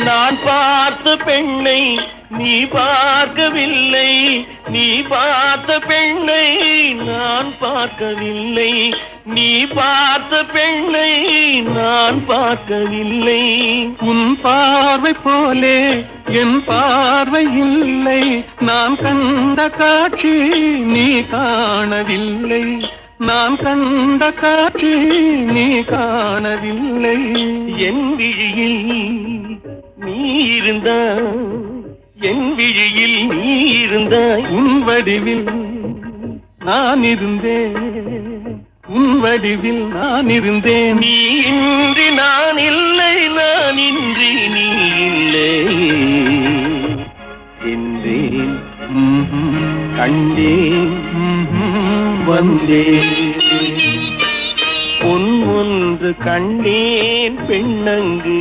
நான் பார்த்த பெண்ணை நீ பார்க்கவில்லை, நீ பார்த்த பெண்ணை நான் பார்க்கவில்லை, நீ பார்த்த பெண்ணை நான் பார்க்கவில்லை. உன் பார்வை போலே என் பார்வை இல்லை, நான் கண்ட காட்சி நீ காணவில்லை, நான் கண்ட காட்சி நீ காணவில்லை. என் விழியில் நீ இருந்தாய், என் விழியில் நீ இருந்தாய், உன் வடிவில் நான் இருந்தேன், உன் வடிவில் நான் இருந்தேன். நீ இன்றி நான் இல்லை, நான் இன்றி நீ இல்லை என்றேன், கண்டேன், வந்தேன். பொன் ஒன்று கண்டேன் பெண்ணங்கு